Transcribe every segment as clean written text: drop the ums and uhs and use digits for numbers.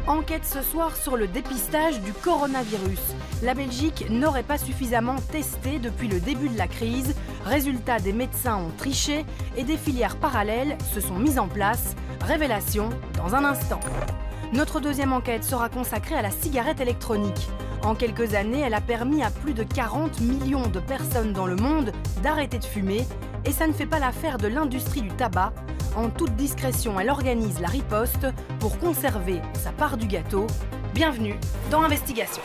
Enquête ce soir sur le dépistage du coronavirus. La Belgique n'aurait pas suffisamment testé depuis le début de la crise. Résultat, des médecins ont triché et des filières parallèles se sont mises en place. Révélation dans un instant. Notre deuxième enquête sera consacrée à la cigarette électronique. En quelques années, elle a permis à plus de 40 millions de personnes dans le monde d'arrêter de fumer. Et ça ne fait pas l'affaire de l'industrie du tabac. En toute discrétion, elle organise la riposte pour conserver sa part du gâteau. Bienvenue dans Investigation.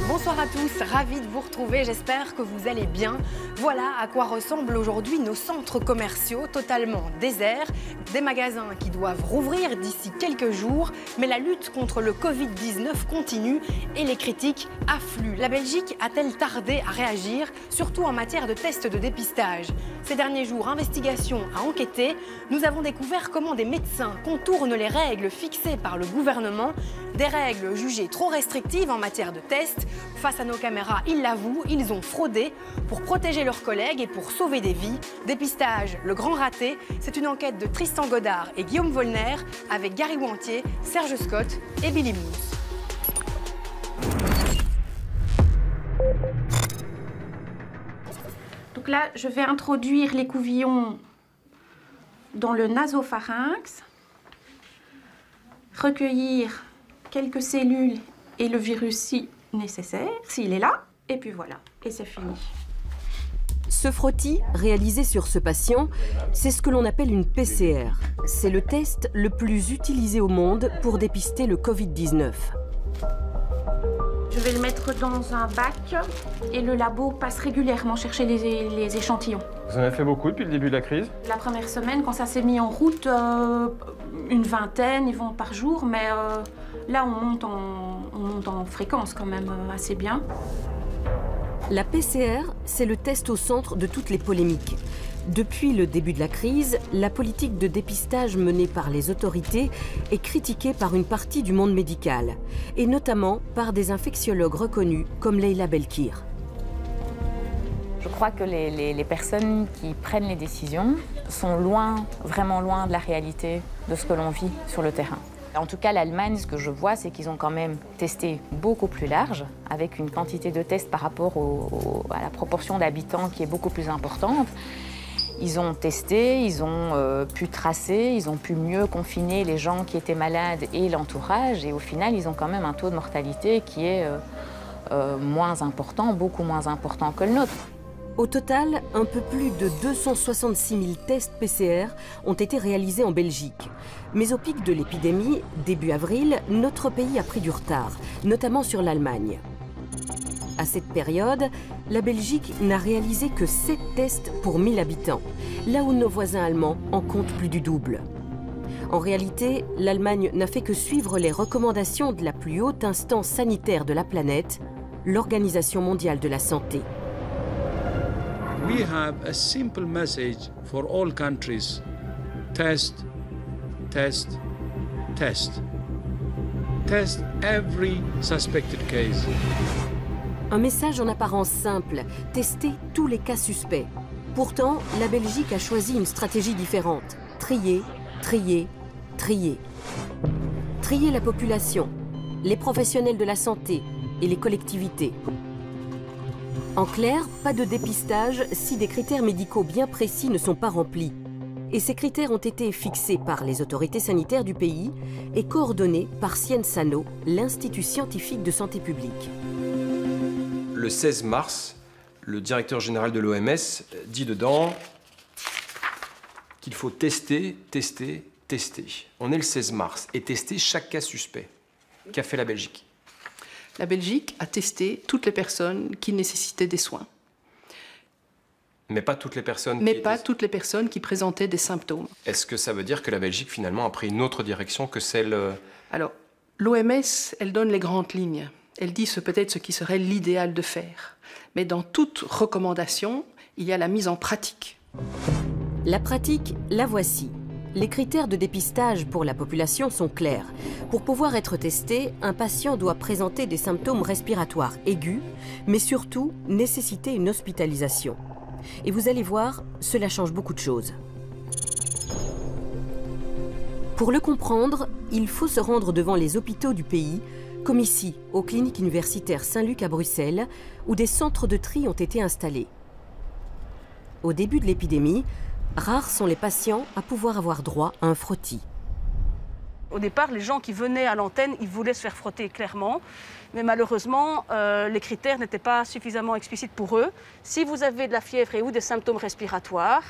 Bonsoir à tous, ravi de vous retrouver, j'espère que vous allez bien. Voilà à quoi ressemblent aujourd'hui nos centres commerciaux totalement déserts, des magasins qui doivent rouvrir d'ici quelques jours, mais la lutte contre le Covid-19 continue et les critiques affluent. La Belgique a-t-elle tardé à réagir, surtout en matière de tests de dépistage? Ces derniers jours, Investigation a enquêté. Nous avons découvert comment des médecins contournent les règles fixées par le gouvernement, des règles jugées trop restrictives en matière de tests. Face à nos caméras, ils l'avouent, ils ont fraudé pour protéger leurs collègues et pour sauver des vies. Dépistage, le grand raté, c'est une enquête de Tristan Godard et Guillaume Volner avec Gary Wantier, Serge Scott et Billy Mousse. Donc là, je vais introduire l'écouvillon dans le nasopharynx, recueillir quelques cellules et le virus si nécessaire, s'il est là, et puis voilà, et c'est fini. Ce frottis, réalisé sur ce patient, c'est ce que l'on appelle une PCR. C'est le test le plus utilisé au monde pour dépister le Covid-19. Je vais le mettre dans un bac et le labo passe régulièrement chercher les échantillons. Vous en avez fait beaucoup depuis le début de la crise? La première semaine, quand ça s'est mis en route, une vingtaine, ils vont par jour, mais là on monte en fréquence quand même assez bien. La PCR, c'est le test au centre de toutes les polémiques. Depuis le début de la crise, la politique de dépistage menée par les autorités est critiquée par une partie du monde médical, et notamment par des infectiologues reconnus comme Leila Belkir. Je crois que les personnes qui prennent les décisions sont loin, vraiment loin de la réalité de ce que l'on vit sur le terrain. En tout cas, l'Allemagne, ce que je vois, c'est qu'ils ont quand même testé beaucoup plus large, avec une quantité de tests par rapport à la proportion d'habitants qui est beaucoup plus importante. Ils ont testé, ils ont pu tracer, ils ont pu mieux confiner les gens qui étaient malades et l'entourage. Et au final, ils ont quand même un taux de mortalité qui est moins important, beaucoup moins important que le nôtre. Au total, un peu plus de 266 000 tests PCR ont été réalisés en Belgique. Mais au pic de l'épidémie, début avril, notre pays a pris du retard, notamment sur l'Allemagne. À cette période, la Belgique n'a réalisé que 7 tests pour 1000 habitants, là où nos voisins allemands en comptent plus du double. En réalité, l'Allemagne n'a fait que suivre les recommandations de la plus haute instance sanitaire de la planète, l'Organisation mondiale de la santé. We have a simple message for all countries. Test, test, test. Test every suspected case. Un message en apparence simple, tester tous les cas suspects. Pourtant, la Belgique a choisi une stratégie différente. Trier, trier, trier. Trier la population, les professionnels de la santé et les collectivités. En clair, pas de dépistage si des critères médicaux bien précis ne sont pas remplis. Et ces critères ont été fixés par les autorités sanitaires du pays et coordonnés par Cienzano, l'Institut scientifique de santé publique. Le 16 mars, le directeur général de l'OMS dit dedans qu'il faut tester, tester, tester. On est le 16 mars et tester chaque cas suspect. Qu'a fait la Belgique? La Belgique a testé toutes les personnes qui nécessitaient des soins. Mais pas toutes les personnes Mais pas toutes les personnes qui présentaient des symptômes. Est-ce que ça veut dire que la Belgique, finalement, a pris une autre direction que celle... Alors, l'OMS, elle donne les grandes lignes. Elle dit peut-être ce qui serait l'idéal de faire. Mais dans toute recommandation, il y a la mise en pratique. La pratique, la voici. Les critères de dépistage pour la population sont clairs. Pour pouvoir être testé, un patient doit présenter des symptômes respiratoires aigus, mais surtout nécessiter une hospitalisation. Et vous allez voir, cela change beaucoup de choses. Pour le comprendre, il faut se rendre devant les hôpitaux du pays, comme ici, aux cliniques universitaires Saint-Luc à Bruxelles, où des centres de tri ont été installés. Au début de l'épidémie, rares sont les patients à pouvoir avoir droit à un frottis. Au départ, les gens qui venaient à l'antenne, ils voulaient se faire frotter clairement. Mais malheureusement, les critères n'étaient pas suffisamment explicites pour eux. Si vous avez de la fièvre et ou des symptômes respiratoires,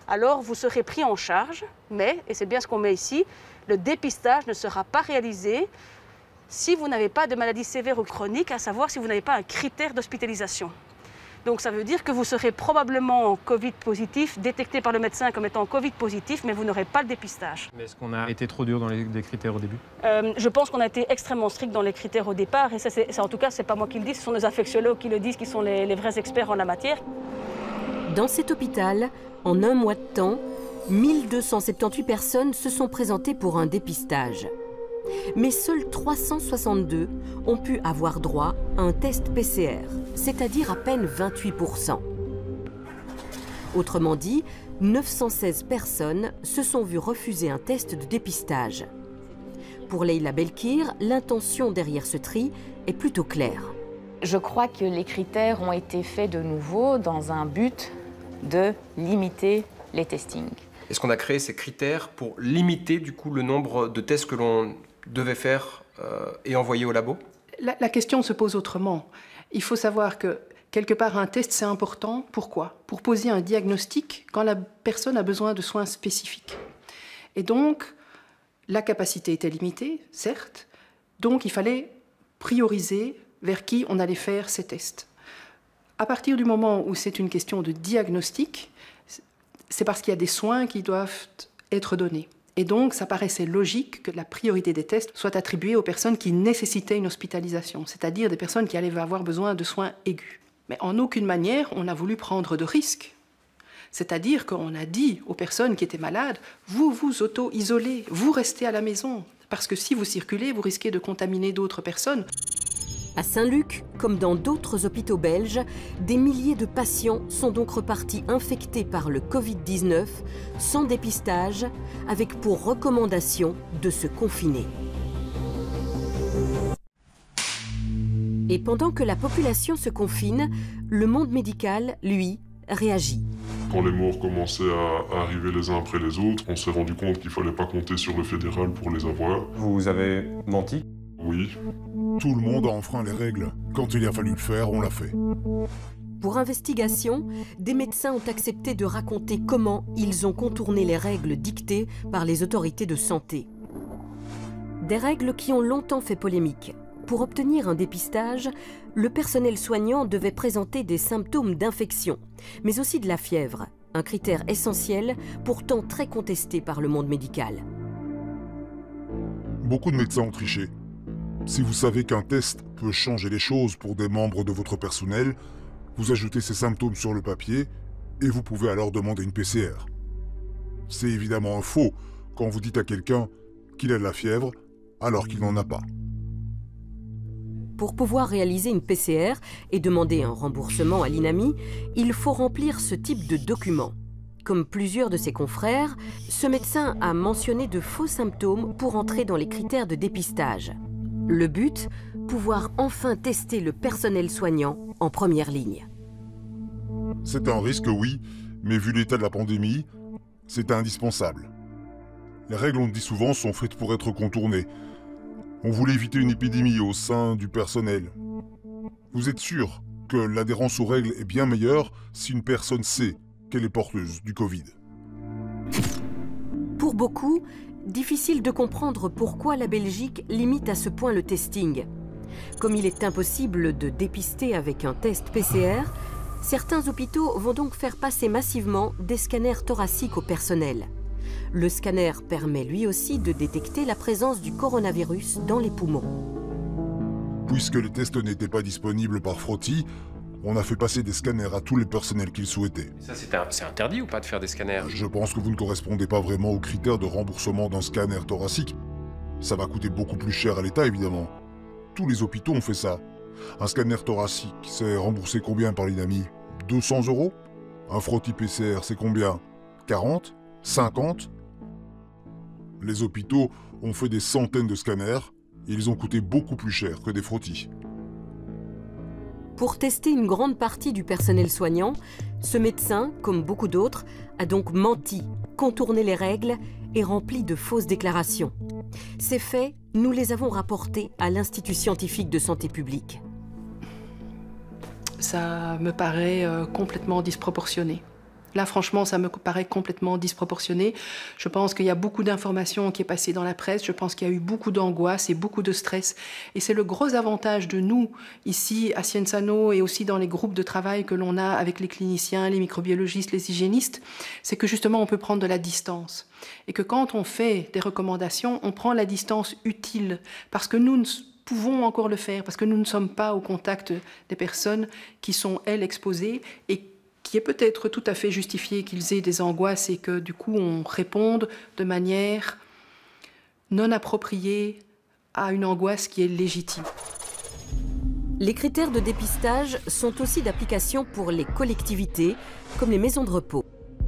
alors vous serez pris en charge. Mais, et c'est bien ce qu'on met ici, le dépistage ne sera pas réalisé si vous n'avez pas de maladie sévère ou chronique, à savoir si vous n'avez pas un critère d'hospitalisation. Donc ça veut dire que vous serez probablement Covid positif, détecté par le médecin comme étant Covid positif, mais vous n'aurez pas le dépistage. Mais est-ce qu'on a été trop dur dans les critères au début? Je pense qu'on a été extrêmement strict dans les critères au départ, et ça, en tout cas, c'est pas moi qui le dis, ce sont les infectiologues qui le disent, qui sont les vrais experts en la matière. Dans cet hôpital, en un mois de temps, 1278 personnes se sont présentées pour un dépistage. Mais seuls 362 ont pu avoir droit à un test PCR, c'est-à-dire à peine 28%. Autrement dit, 916 personnes se sont vues refuser un test de dépistage. Pour Leila Belkir, l'intention derrière ce tri est plutôt claire. Je crois que les critères ont été faits de nouveau dans un but de limiter les testings. Est-ce qu'on a créé ces critères pour limiter du coup le nombre de tests que l'on devait faire et envoyer au labo? La question se pose autrement. Il faut savoir que quelque part un test c'est important. Pourquoi? Pour poser un diagnostic quand la personne a besoin de soins spécifiques. Et donc la capacité était limitée, certes. Donc il fallait prioriser vers qui on allait faire ces tests. À partir du moment où c'est une question de diagnostic, c'est parce qu'il y a des soins qui doivent être donnés. Et donc, ça paraissait logique que la priorité des tests soit attribuée aux personnes qui nécessitaient une hospitalisation, c'est-à-dire des personnes qui allaient avoir besoin de soins aigus. Mais en aucune manière, on a voulu prendre de risques. C'est-à-dire qu'on a dit aux personnes qui étaient malades, vous vous auto-isolez, vous restez à la maison, parce que si vous circulez, vous risquez de contaminer d'autres personnes. À Saint-Luc, comme dans d'autres hôpitaux belges, des milliers de patients sont donc repartis infectés par le Covid-19, sans dépistage, avec pour recommandation de se confiner. Et pendant que la population se confine, le monde médical, lui, réagit. Quand les morts commençaient à arriver les uns après les autres, on s'est rendu compte qu'il ne fallait pas compter sur le fédéral pour les avoir. Vous avez menti? Oui. Tout le monde a enfreint les règles. Quand il a fallu le faire, on l'a fait. Pour investigation, des médecins ont accepté de raconter comment ils ont contourné les règles dictées par les autorités de santé. Des règles qui ont longtemps fait polémique. Pour obtenir un dépistage, le personnel soignant devait présenter des symptômes d'infection, mais aussi de la fièvre, un critère essentiel, pourtant très contesté par le monde médical. Beaucoup de médecins ont triché. Si vous savez qu'un test peut changer les choses pour des membres de votre personnel, vous ajoutez ces symptômes sur le papier et vous pouvez alors demander une PCR. C'est évidemment un faux quand vous dites à quelqu'un qu'il a de la fièvre alors qu'il n'en a pas. Pour pouvoir réaliser une PCR et demander un remboursement à l'INAMI, il faut remplir ce type de document. Comme plusieurs de ses confrères, ce médecin a mentionné de faux symptômes pour entrer dans les critères de dépistage. Le but, pouvoir enfin tester le personnel soignant en première ligne. C'est un risque, oui, mais vu l'état de la pandémie, c'est indispensable. Les règles, on le dit souvent, sont faites pour être contournées. On voulait éviter une épidémie au sein du personnel. Vous êtes sûr que l'adhérence aux règles est bien meilleure si une personne sait qu'elle est porteuse du Covid. Pour beaucoup, difficile de comprendre pourquoi la Belgique limite à ce point le testing. Comme il est impossible de dépister avec un test PCR, Certains hôpitaux vont donc faire passer massivement des scanners thoraciques au personnel. Le scanner permet lui aussi de détecter la présence du coronavirus dans les poumons. Puisque les tests n'étaient pas disponibles par frottis, on a fait passer des scanners à tous les personnels qu'ils souhaitaient. Ça, c'est interdit ou pas de faire des scanners? Je pense que vous ne correspondez pas vraiment aux critères de remboursement d'un scanner thoracique. Ça va coûter beaucoup plus cher à l'État, évidemment. Tous les hôpitaux ont fait ça. Un scanner thoracique, c'est remboursé combien par l'INAMI? 200 €? Un frottis PCR, c'est combien? 40? 50? Les hôpitaux ont fait des centaines de scanners et ils ont coûté beaucoup plus cher que des frottis. Pour tester une grande partie du personnel soignant, ce médecin, comme beaucoup d'autres, a donc menti, contourné les règles et rempli de fausses déclarations. Ces faits, nous les avons rapportés à l'Institut scientifique de santé publique. Ça me paraît complètement disproportionné. Là, franchement, ça me paraît complètement disproportionné. Je pense qu'il y a beaucoup d'informations qui est passées dans la presse. Je pense qu'il y a eu beaucoup d'angoisse et beaucoup de stress. Et c'est le gros avantage de nous, ici, à Scienzano, et aussi dans les groupes de travail que l'on a avec les cliniciens, les microbiologistes, les hygiénistes, c'est que justement, on peut prendre de la distance. Et que quand on fait des recommandations, on prend la distance utile. Parce que nous pouvons encore le faire, parce que nous ne sommes pas au contact des personnes qui sont, elles, exposées et qui est peut-être tout à fait justifié qu'ils aient des angoisses et que du coup on réponde de manière non appropriée à une angoisse qui est légitime. Les critères de dépistage sont aussi d'application pour les collectivités, comme les maisons de repos.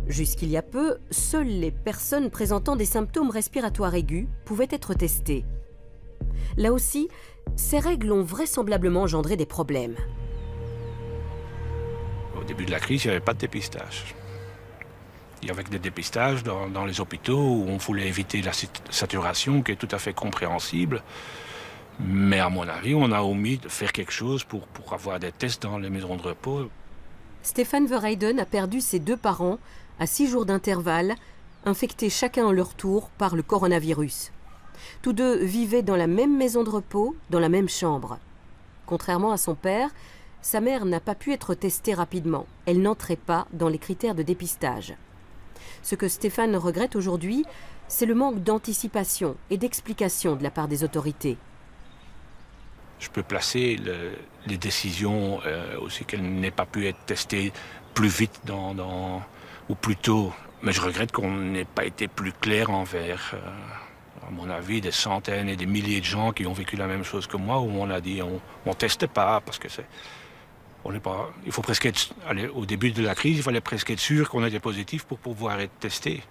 Jusqu'il y a peu, seules les personnes présentant des symptômes respiratoires aigus pouvaient être testées. Là aussi, ces règles ont vraisemblablement engendré des problèmes. Au début de la crise, il n'y avait pas de dépistage. Il y avait des dépistages dans les hôpitaux où on voulait éviter la saturation, qui est tout à fait compréhensible. Mais à mon avis, on a omis de faire quelque chose pour avoir des tests dans les maisons de repos. Stéphane Verheyden a perdu ses 2 parents à 6 jours d'intervalle, infectés chacun à leur tour par le coronavirus. Tous deux vivaient dans la même maison de repos, dans la même chambre. Contrairement à son père, sa mère n'a pas pu être testée rapidement. Elle n'entrait pas dans les critères de dépistage. Ce que Stéphane regrette aujourd'hui, c'est le manque d'anticipation et d'explication de la part des autorités. Je peux placer les décisions aussi qu'elle n'ait pas pu être testée plus vite ou plus tôt. Mais je regrette qu'on n'ait pas été plus clair envers, à mon avis, des centaines et des milliers de gens qui ont vécu la même chose que moi, où on a dit on teste pas parce que c'est... On n'est pas, il faut presque être, au début de la crise, il fallait presque être sûr qu'on était positif pour pouvoir être testé.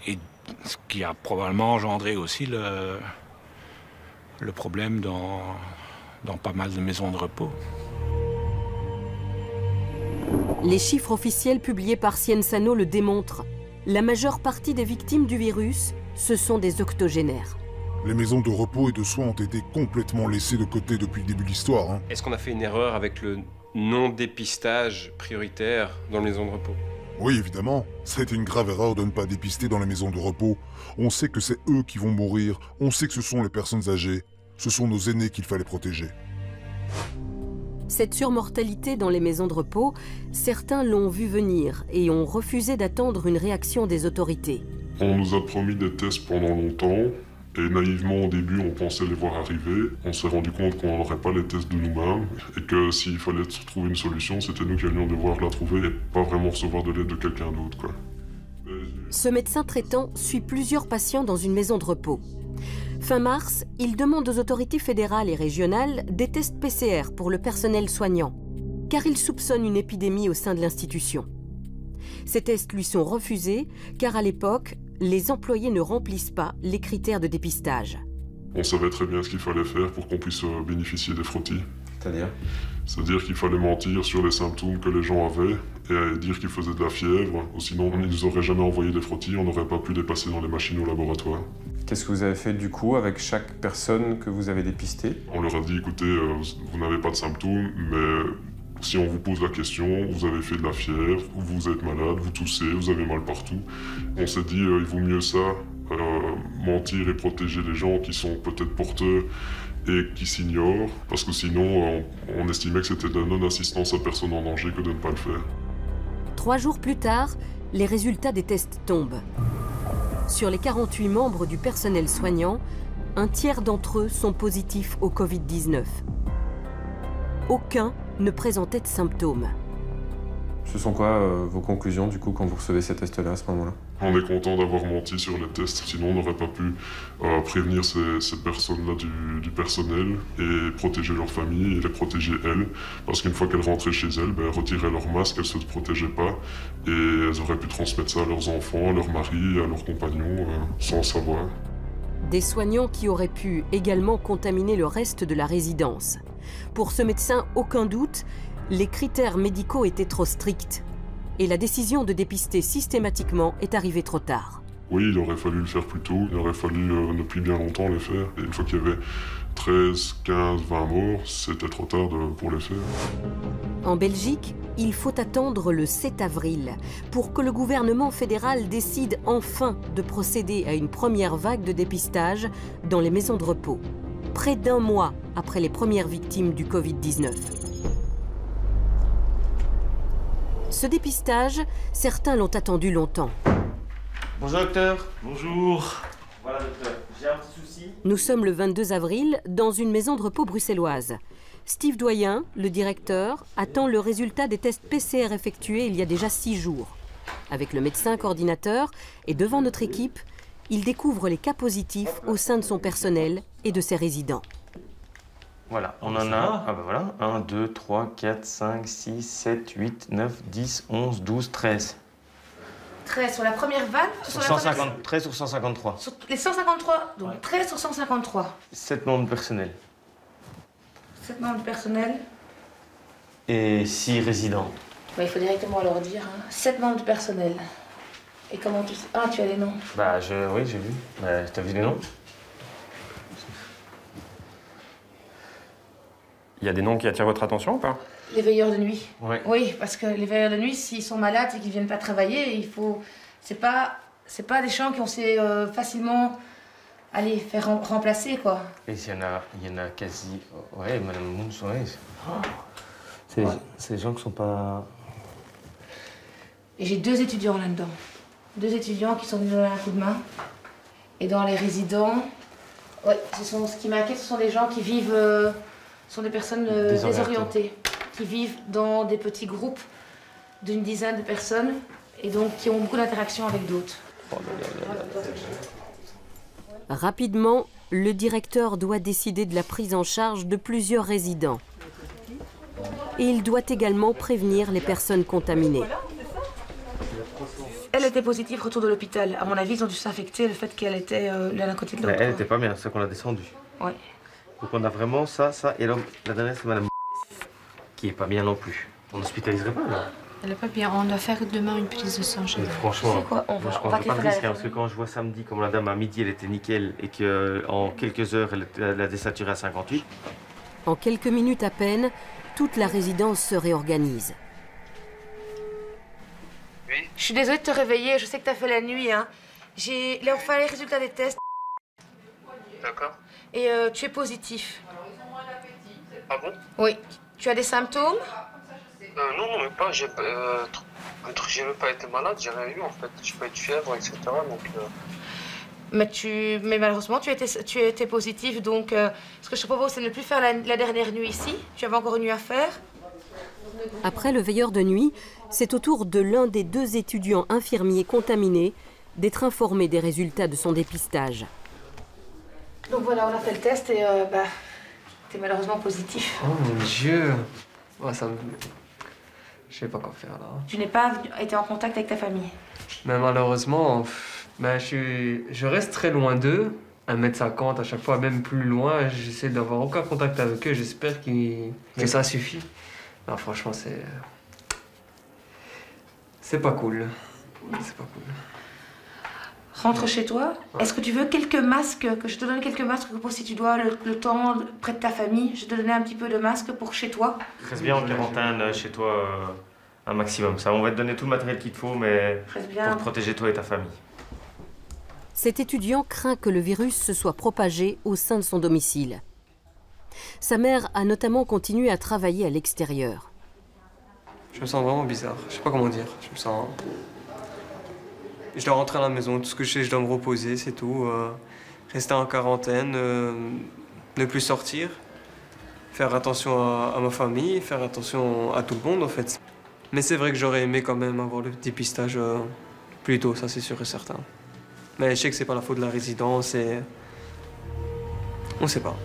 Et ce qui a probablement engendré aussi le problème dans pas mal de maisons de repos. Les chiffres officiels publiés par Scienzano le démontrent. La majeure partie des victimes du virus, ce sont des octogénaires. Les maisons de repos et de soins ont été complètement laissées de côté depuis le début de l'histoire. Hein. Est-ce qu'on a fait une erreur avec le non-dépistage prioritaire dans les maisons de repos? Oui, évidemment. Ça a été une grave erreur de ne pas dépister dans les maisons de repos. On sait que c'est eux qui vont mourir. On sait que ce sont les personnes âgées. Ce sont nos aînés qu'il fallait protéger. Cette surmortalité dans les maisons de repos, certains l'ont vu venir et ont refusé d'attendre une réaction des autorités. On nous a promis des tests pendant longtemps. Et naïvement, au début, on pensait les voir arriver. On s'est rendu compte qu'on n'aurait pas les tests de nous-mêmes et que s'il fallait trouver une solution, c'était nous qui allions devoir la trouver et pas vraiment recevoir de l'aide de quelqu'un d'autre, quoi. Ce médecin traitant suit plusieurs patients dans une maison de repos. Fin mars, il demande aux autorités fédérales et régionales des tests PCR pour le personnel soignant, car il soupçonne une épidémie au sein de l'institution. Ces tests lui sont refusés, car à l'époque, les employés ne remplissent pas les critères de dépistage. On savait très bien ce qu'il fallait faire pour qu'on puisse bénéficier des frottis. C'est-à-dire? C'est-à-dire qu'il fallait mentir sur les symptômes que les gens avaient et dire qu'ils faisaient de la fièvre, ou sinon ils ne nous auraient jamais envoyé des frottis, on n'aurait pas pu les passer dans les machines au laboratoire. Qu'est-ce que vous avez fait du coup avec chaque personne que vous avez dépistée? On leur a dit, écoutez, vous n'avez pas de symptômes, mais si on vous pose la question, vous avez fait de la fièvre, vous êtes malade, vous toussez, vous avez mal partout. On s'est dit, il vaut mieux ça, mentir et protéger les gens qui sont peut-être porteurs et qui s'ignorent, parce que sinon on estimait que c'était de la non-assistance à personne en danger que de ne pas le faire. 3 jours plus tard, les résultats des tests tombent. Sur les 48 membres du personnel soignant, un tiers d'entre eux sont positifs au Covid-19. Aucun ne présentait de symptômes. Ce sont quoi vos conclusions du coup quand vous recevez ces tests-là à ce moment-là? On est content d'avoir menti sur les tests, sinon on n'aurait pas pu prévenir ces personnes-là du personnel et protéger leur famille et les protéger elles. Parce qu'une fois qu'elles rentraient chez elles, elles retiraient leur masque, elles ne se protégeaient pas et elles auraient pu transmettre ça à leurs enfants, à leurs maris, à leurs compagnons, sans savoir. Des soignants qui auraient pu également contaminer le reste de la résidence. Pour ce médecin, aucun doute, les critères médicaux étaient trop stricts. Et la décision de dépister systématiquement est arrivée trop tard. Oui, il aurait fallu le faire plus tôt, il aurait fallu depuis bien longtemps les faire. Et une fois qu'il y avait 13, 15, 20 morts, c'était trop tard pour les faire. En Belgique, il faut attendre le 7 avril pour que le gouvernement fédéral décide enfin de procéder à une première vague de dépistage dans les maisons de repos. Près d'1 mois après les premières victimes du Covid-19. Ce dépistage, certains l'ont attendu longtemps. Bonjour docteur. Bonjour. Voilà docteur, j'ai un petit souci. Nous sommes le 22 avril dans une maison de repos bruxelloise. Steve Doyen, le directeur, attend le résultat des tests PCR effectués il y a déjà 6 jours. Avec le médecin coordinateur et devant notre équipe, il découvre les cas positifs au sein de son personnel et de ses résidents. Voilà, on en a, ah ben voilà, 1, 2, 3, 4, 5, 6, 7, 8, 9, 10, 11, 12, 13. 13 sur la première vague Sur 150, 13 sur 153. Sur les 153, donc ouais. 13 sur 153. 7 membres de personnel. 7 membres de personnel. Et 6 résidents. Bah, il faut directement leur dire, hein. 7 membres de personnel. Et comment tu sais? Ah, tu as les noms. Bah, oui, j'ai vu. Bah, t'as vu les noms? Il y a des noms qui attirent votre attention ou pas? Les veilleurs de nuit. Ouais. Oui, parce que les veilleurs de nuit, s'ils sont malades et qu'ils ne viennent pas travailler, il faut. C'est pas des gens qui ont facilement aller faire remplacer quoi. Et il y en a quasi. Ouais, Madame Mouns, ouais. C'est des gens qui sont pas. Et j'ai 2 étudiants là-dedans. 2 étudiants qui sont venus donner un coup de main. Et dans les résidents, ouais, ce qui m'inquiète, ce sont des gens qui vivent. Sont des personnes désorientées, qui vivent dans des petits groupes d'une dizaine de personnes et donc qui ont beaucoup d'interactions avec d'autres. Rapidement, le directeur doit décider de la prise en charge de plusieurs résidents. Et il doit également prévenir les personnes contaminées. Elle était positive, retour de l'hôpital. À mon avis, ils ont dû s'infecter le fait qu'elle était l'un à côté de l'autre. Elle n'était pas bien, c'est ça qu'on a descendu. Ouais. Donc on a vraiment ça, et là, la dernière c'est Madame qui est pas bien non plus. On n'hospitaliserait pas là. Elle est pas bien, on doit faire demain une prise de sang chez elle. Franchement, quoi, on je prends pas de risque parce que quand je vois samedi comme la dame à midi elle était nickel et qu'en quelques heures elle a désaturé à 58. En quelques minutes à peine, toute la résidence se réorganise. Oui. Je suis désolée de te réveiller, je sais que tu as fait la nuit. Hein. J'ai enfin les résultats des tests. D'accord. Et tu es positif. Ah bon? Oui. Tu as des symptômes? Non, mais pas. J'ai même pas été malade, j'ai rien eu en fait. J'ai pas eu de fièvre, etc. Donc, Mais malheureusement, tu étais positif. Donc, ce que je te propose, c'est de ne plus faire la dernière nuit ici. Tu avais encore une nuit à faire. Après le veilleur de nuit, c'est au tour de l'un des 2 étudiants infirmiers contaminés d'être informé des résultats de son dépistage. Donc voilà, on a fait le test et t'es malheureusement positif. Oh mon Dieu! Ouais, je sais pas quoi faire là. Tu n'es pas été en contact avec ta famille? Mais malheureusement, je reste très loin d'eux, 1,50 m à chaque fois, même plus loin. J'essaie d'avoir aucun contact avec eux, j'espère que ça suffit. Non, franchement, c'est pas cool. C'est pas cool. Rentre chez toi. Est-ce que tu veux quelques masques, que je te donne quelques masques pour si tu dois le temps près de ta famille? Je te donnais un petit peu de masques pour chez toi. Reste bien en quarantaine chez toi un maximum. Ça, on va te donner tout le matériel qu'il te faut, mais pour te protéger toi et ta famille. Cet étudiant craint que le virus se soit propagé au sein de son domicile. Sa mère a notamment continué à travailler à l'extérieur. Je me sens vraiment bizarre, je sais pas comment dire. Je dois rentrer à la maison, tout ce que je sais, je dois me reposer, c'est tout. Rester en quarantaine, ne plus sortir, faire attention à ma famille, faire attention à tout le monde en fait. Mais c'est vrai que j'aurais aimé quand même avoir le dépistage plus tôt, ça c'est sûr et certain. Mais je sais que c'est pas la faute de la résidence et... on sait pas.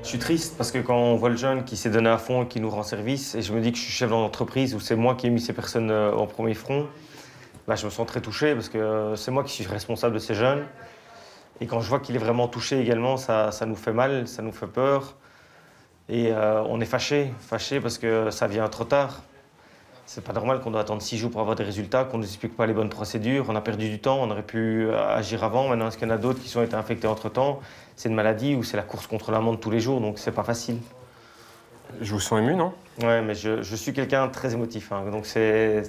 Je suis triste parce que quand on voit le jeune qui s'est donné à fond et qui nous rend service, et je me dis que je suis chef d'entreprise où c'est moi qui ai mis ces personnes en premier front, bah, je me sens très touché parce que c'est moi qui suis responsable de ces jeunes. Et quand je vois qu'il est vraiment touché également, ça nous fait mal, ça nous fait peur. Et on est fâché parce que ça vient trop tard. C'est pas normal qu'on doit attendre 6 jours pour avoir des résultats, qu'on ne nous explique pas les bonnes procédures. On a perdu du temps, on aurait pu agir avant. Maintenant, est-ce qu'il y en a d'autres qui ont été infectés entre-temps? C'est une maladie ou c'est la course contre la montre tous les jours, donc c'est pas facile. Je vous sens ému, non? Ouais, mais je suis quelqu'un de très émotif, hein, donc c'est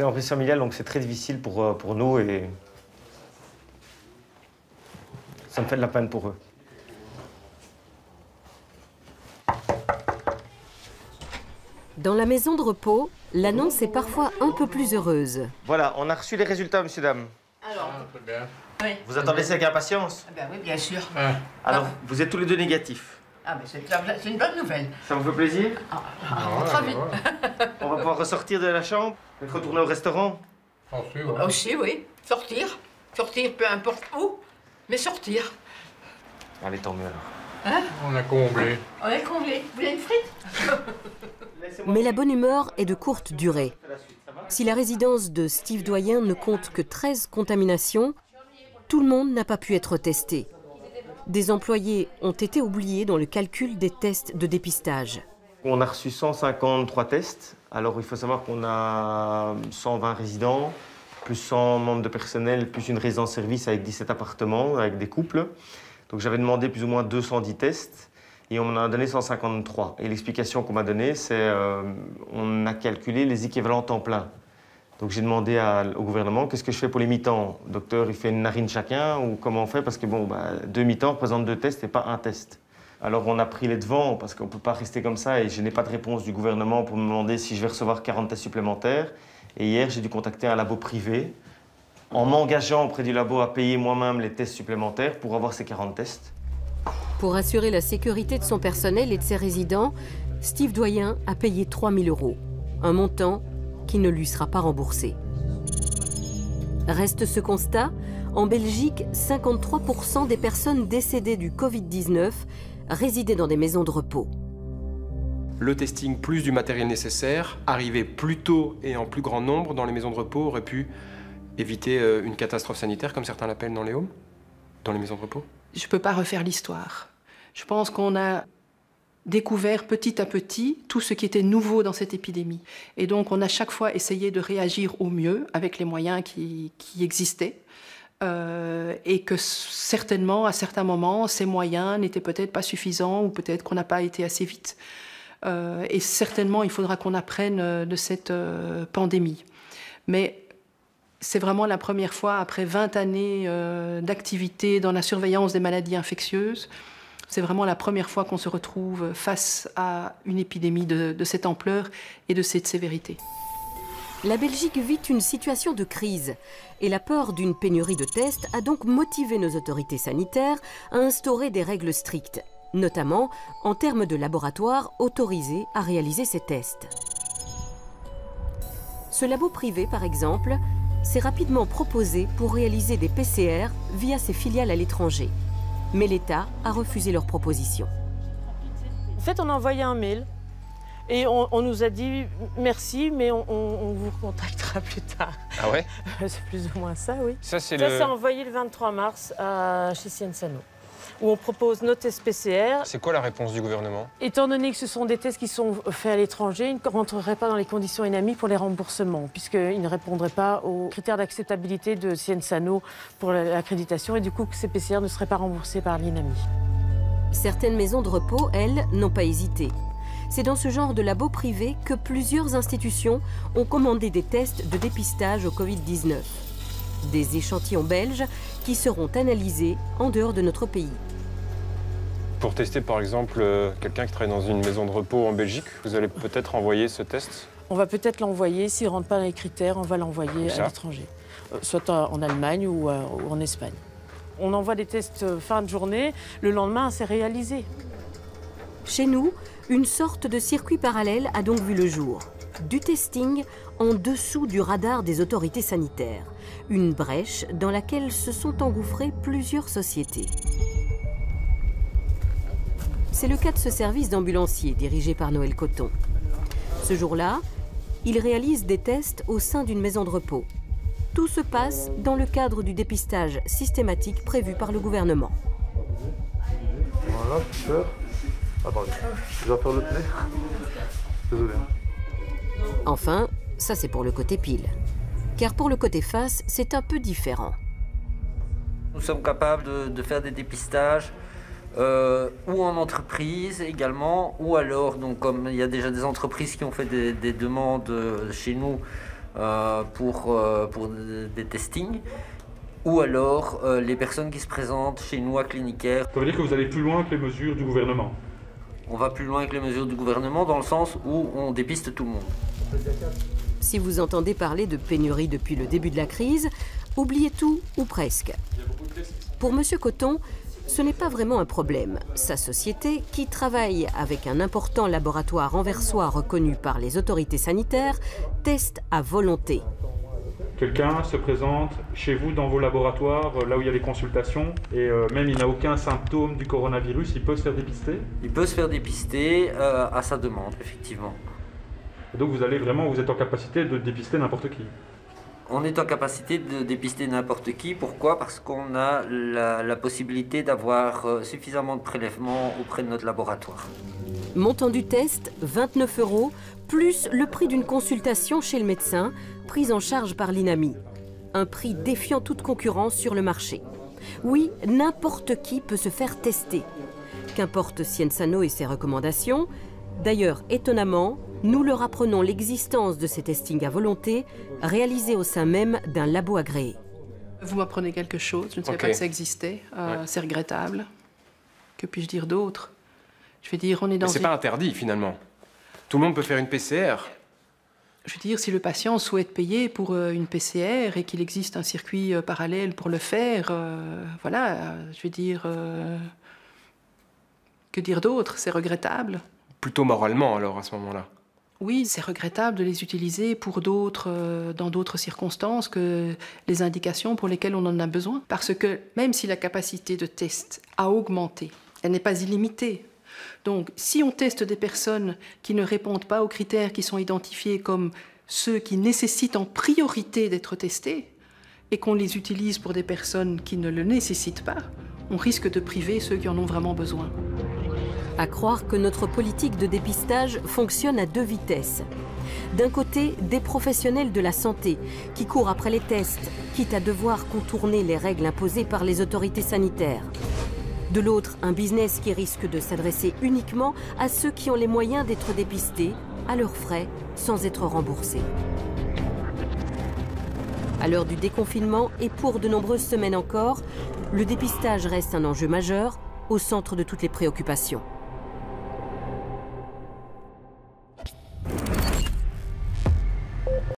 en prise familiale, donc c'est très difficile pour nous et ça me fait de la peine pour eux. Dans la maison de repos, l'annonce est parfois un peu plus heureuse. Voilà, on a reçu les résultats, messieurs, dames. Alors, oui. Vous attendez ça avec impatience? Ben oui, bien sûr. Alors, vous êtes tous les deux négatifs. Ah, mais c'est une bonne nouvelle. Ça vous fait plaisir? Votre avis. On va pouvoir ressortir de la chambre et retourner au restaurant? Aussi, oui. Sortir. Sortir, peu importe où, mais sortir. Allez, tant mieux alors. Hein? On a comblé. On est comblé. Vous voulez une frite? Mais la bonne humeur est de courte durée. Si la résidence de Steve Doyen ne compte que 13 contaminations, tout le monde n'a pas pu être testé. Des employés ont été oubliés dans le calcul des tests de dépistage. On a reçu 153 tests. Alors il faut savoir qu'on a 120 résidents, plus 100 membres de personnel, plus une résidence-service avec 17 appartements, avec des couples. Donc j'avais demandé plus ou moins 210 tests. Et on m'en a donné 153. Et l'explication qu'on m'a donnée, c'est on a calculé les équivalents temps plein. Donc j'ai demandé au gouvernement, qu'est-ce que je fais pour les mi-temps? Docteur, il fait une narine chacun ou comment on fait? Parce que bon, 2 mi-temps représentent 2 tests et pas un test. Alors on a pris les devants parce qu'on ne peut pas rester comme ça et je n'ai pas de réponse du gouvernement pour me demander si je vais recevoir 40 tests supplémentaires. Et hier, j'ai dû contacter un labo privé en m'engageant auprès du labo à payer moi-même les tests supplémentaires pour avoir ces 40 tests. Pour assurer la sécurité de son personnel et de ses résidents, Steve Doyen a payé 3 000 €, un montant qui ne lui sera pas remboursé. Reste ce constat, en Belgique, 53% des personnes décédées du Covid-19 résidaient dans des maisons de repos. Le testing plus du matériel nécessaire, arrivé plus tôt et en plus grand nombre dans les maisons de repos, aurait pu éviter une catastrophe sanitaire, comme certains l'appellent dans les homes, dans les maisons de repos. Je ne peux pas refaire l'histoire. Je pense qu'on a découvert petit à petit tout ce qui était nouveau dans cette épidémie. Et donc on a chaque fois essayé de réagir au mieux avec les moyens qui existaient. Et que certainement, à certains moments, ces moyens n'étaient peut-être pas suffisants ou peut-être qu'on n'a pas été assez vite. Et certainement, il faudra qu'on apprenne de cette pandémie. Mais c'est vraiment la première fois, après 20 années d'activité dans la surveillance des maladies infectieuses, c'est vraiment la première fois qu'on se retrouve face à une épidémie de cette ampleur et de cette sévérité. La Belgique vit une situation de crise et la peur d'une pénurie de tests a donc motivé nos autorités sanitaires à instaurer des règles strictes, notamment en termes de laboratoires autorisés à réaliser ces tests. Ce labo privé, par exemple, s'est rapidement proposé pour réaliser des PCR via ses filiales à l'étranger. Mais l'État a refusé leur proposition. En fait, on a envoyé un mail et on nous a dit merci, mais on vous recontactera plus tard. Ah ouais? C'est plus ou moins ça, oui. Ça, c'est envoyé le 23 mars chez Cienzano, où on propose nos tests PCR. C'est quoi la réponse du gouvernement? Étant donné que ce sont des tests qui sont faits à l'étranger, ils ne rentreraient pas dans les conditions INAMI pour les remboursements, puisqu'ils ne répondraient pas aux critères d'acceptabilité de Cienzano pour l'accréditation, et du coup, que ces PCR ne seraient pas remboursés par l'INAMI. Certaines maisons de repos, elles, n'ont pas hésité. C'est dans ce genre de labo privé que plusieurs institutions ont commandé des tests de dépistage au Covid-19. Des échantillons belges qui seront analysés en dehors de notre pays. Pour tester par exemple quelqu'un qui travaille dans une maison de repos en Belgique, vous allez peut-être envoyer ce test? On va peut-être l'envoyer, s'il ne rentre pas dans les critères, on va l'envoyer à l'étranger. Soit en Allemagne ou en Espagne. On envoie des tests fin de journée, le lendemain c'est réalisé. Chez nous, une sorte de circuit parallèle a donc vu le jour. Du testing en dessous du radar des autorités sanitaires. Une brèche dans laquelle se sont engouffrées plusieurs sociétés. C'est le cas de ce service d'ambulancier dirigé par Noël Coton. Ce jour-là, il réalise des tests au sein d'une maison de repos. Tout se passe dans le cadre du dépistage systématique prévu par le gouvernement. Voilà, super. Attendez, je dois faire le nez. Désolé. Enfin, ça c'est pour le côté pile. Car pour le côté face, c'est un peu différent. Nous sommes capables de faire des dépistages ou en entreprise également, ou alors, donc, comme il y a déjà des entreprises qui ont fait des demandes chez nous pour des testings, ou alors les personnes qui se présentent chez nous à Clinicare. Ça veut dire que vous allez plus loin que les mesures du gouvernement? On va plus loin que les mesures du gouvernement dans le sens où on dépiste tout le monde. Si vous entendez parler de pénurie depuis le début de la crise, oubliez tout ou presque. Pour M. Coton, ce n'est pas vraiment un problème. Sa société, qui travaille avec un important laboratoire anversois reconnu par les autorités sanitaires, teste à volonté. Quelqu'un se présente chez vous dans vos laboratoires, là où il y a les consultations, et même il n'a aucun symptôme du coronavirus, il peut se faire dépister? Il peut se faire dépister à sa demande, effectivement. Et donc vous êtes en capacité de dépister n'importe qui? On est en capacité de dépister n'importe qui. Pourquoi? Parce qu'on a la possibilité d'avoir suffisamment de prélèvements auprès de notre laboratoire. Montant du test, 29 €, plus le prix d'une consultation chez le médecin, prise en charge par l'INAMI. Un prix défiant toute concurrence sur le marché. Oui, n'importe qui peut se faire tester. Qu'importe Sciensano et ses recommandations. D'ailleurs, étonnamment, nous leur apprenons l'existence de ces testings à volonté, réalisés au sein même d'un labo agréé. Vous m'apprenez quelque chose, je ne savais pas que ça existait. C'est regrettable. Que puis-je dire d'autre? Je veux dire, on est dans... Mais c'est pas interdit, finalement. Tout le monde peut faire une PCR. Je veux dire, si le patient souhaite payer pour une PCR et qu'il existe un circuit parallèle pour le faire, voilà, je veux dire... que dire d'autre? C'est regrettable. Plutôt moralement, alors, à ce moment-là. Oui, c'est regrettable de les utiliser pour dans d'autres circonstances que les indications pour lesquelles on en a besoin. Parce que même si la capacité de test a augmenté, elle n'est pas illimitée. Donc, si on teste des personnes qui ne répondent pas aux critères qui sont identifiés comme ceux qui nécessitent en priorité d'être testés, et qu'on les utilise pour des personnes qui ne le nécessitent pas, on risque de priver ceux qui en ont vraiment besoin. À croire que notre politique de dépistage fonctionne à deux vitesses. D'un côté, des professionnels de la santé qui courent après les tests, quitte à devoir contourner les règles imposées par les autorités sanitaires. De l'autre, un business qui risque de s'adresser uniquement à ceux qui ont les moyens d'être dépistés, à leurs frais, sans être remboursés. À l'heure du déconfinement et pour de nombreuses semaines encore, le dépistage reste un enjeu majeur au centre de toutes les préoccupations.